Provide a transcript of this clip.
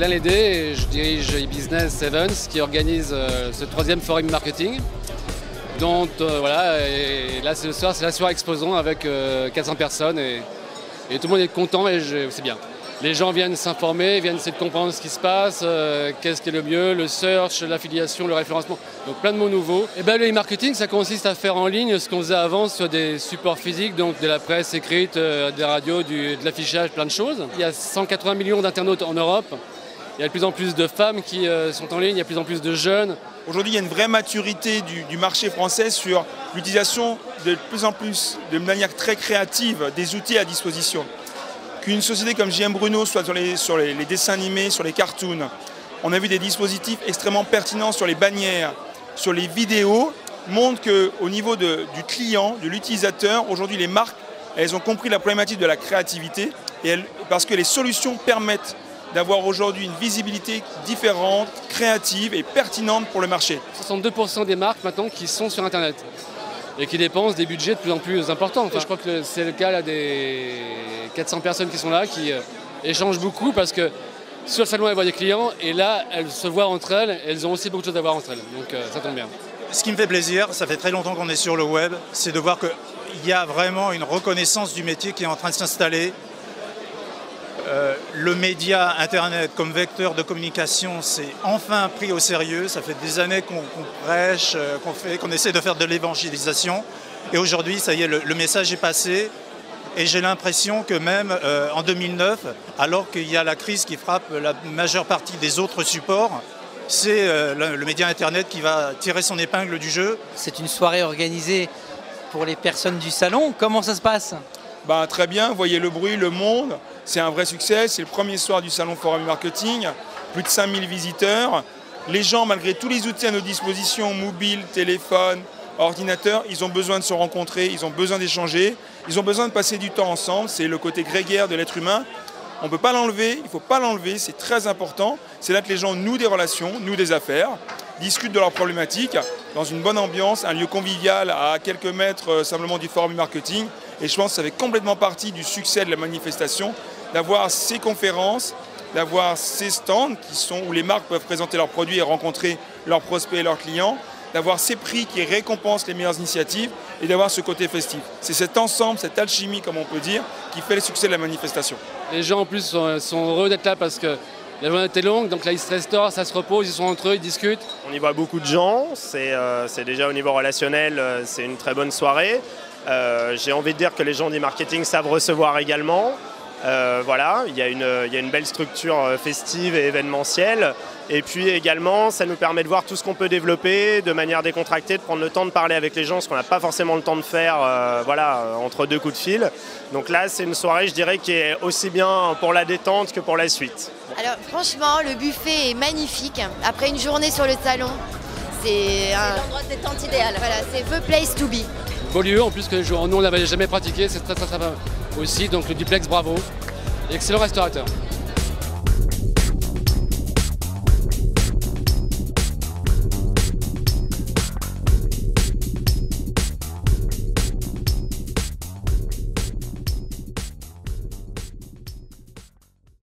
Alain Lédé et je dirige e-Business Events qui organise ce 3e forum marketing. Donc voilà, et là ce soir c'est la soirée exposant avec 400 personnes et tout le monde est content et c'est bien. Les gens viennent s'informer, viennent essayer de comprendre ce qui se passe, qu'est-ce qui est le mieux, le search, l'affiliation, le référencement, donc plein de mots nouveaux. Et le e-marketing, ça consiste à faire en ligne ce qu'on faisait avant sur des supports physiques, donc de la presse écrite, des radios, de l'affichage, plein de choses. Il y a 180 millions d'internautes en Europe, il y a de plus en plus de femmes qui sont en ligne, il y a de plus en plus de jeunes. Aujourd'hui, il y a une vraie maturité du marché français sur l'utilisation de plus en plus, de manière très créative, des outils à disposition. Qu'une société comme JM Bruno soit sur les dessins animés, sur les cartoons, on a vu des dispositifs extrêmement pertinents sur les bannières, sur les vidéos, montrent qu'au niveau du client, de l'utilisateur, aujourd'hui les marques, elles ont compris la problématique de la créativité parce que les solutions permettent d'avoir aujourd'hui une visibilité différente, créative et pertinente pour le marché. 62% des marques maintenant qui sont sur Internet et qui dépensent des budgets de plus en plus importants. Enfin, je crois que c'est le cas là, des 400 personnes qui sont là, qui échangent beaucoup parce que sur le salon, elles voient des clients et là, elles se voient entre elles. Elles ont aussi beaucoup de choses à voir entre elles, donc ça tombe bien. Ce qui me fait plaisir, ça fait très longtemps qu'on est sur le web, c'est de voir qu'il y a vraiment une reconnaissance du métier qui est en train de s'installer. Le média Internet comme vecteur de communication, c'est enfin pris au sérieux. Ça fait des années qu'on prêche, qu'on essaie de faire de l'évangélisation. Et aujourd'hui, ça y est, le message est passé. Et j'ai l'impression que même en 2009, alors qu'il y a la crise qui frappe la majeure partie des autres supports, c'est le média Internet qui va tirer son épingle du jeu. C'est une soirée organisée pour les personnes du salon. Comment ça se passe ? Très bien, vous voyez le bruit, le monde, c'est un vrai succès. C'est le premier soir du salon Forum Marketing, plus de 5000 visiteurs. Les gens, malgré tous les outils à nos dispositions, mobile, téléphone, ordinateur, ils ont besoin de se rencontrer, ils ont besoin d'échanger, ils ont besoin de passer du temps ensemble. C'est le côté grégaire de l'être humain. On ne peut pas l'enlever, il ne faut pas l'enlever, c'est très important. C'est là que les gens nouent des relations, nouent des affaires, discutent de leurs problématiques dans une bonne ambiance, un lieu convivial à quelques mètres simplement du Forum Marketing. Et je pense que ça fait complètement partie du succès de la manifestation, d'avoir ces conférences, d'avoir ces stands où les marques peuvent présenter leurs produits et rencontrer leurs prospects et leurs clients, d'avoir ces prix qui récompensent les meilleures initiatives et d'avoir ce côté festif. C'est cet ensemble, cette alchimie, comme on peut dire, qui fait le succès de la manifestation. Les gens en plus sont heureux d'être là parce que la journée était longue, donc là ils se restaurent, ça se repose, ils sont entre eux, ils discutent. On y voit beaucoup de gens, c'est déjà au niveau relationnel, c'est une très bonne soirée. J'ai envie de dire que les gens du marketing savent recevoir également. Voilà, il y a une belle structure festive et événementielle. Et puis également, ça nous permet de voir tout ce qu'on peut développer de manière décontractée, de prendre le temps de parler avec les gens, ce qu'on n'a pas forcément le temps de faire entre deux coups de fil. Donc là, c'est une soirée, je dirais, qui est aussi bien pour la détente que pour la suite. Alors franchement, le buffet est magnifique. Après une journée sur le salon, c'est l'endroit de détente idéal. Voilà, c'est the place to be. Beau lieu, en plus que nous on n'avait jamais pratiqué, c'est très sympa aussi, donc le duplex, bravo. Excellent restaurateur.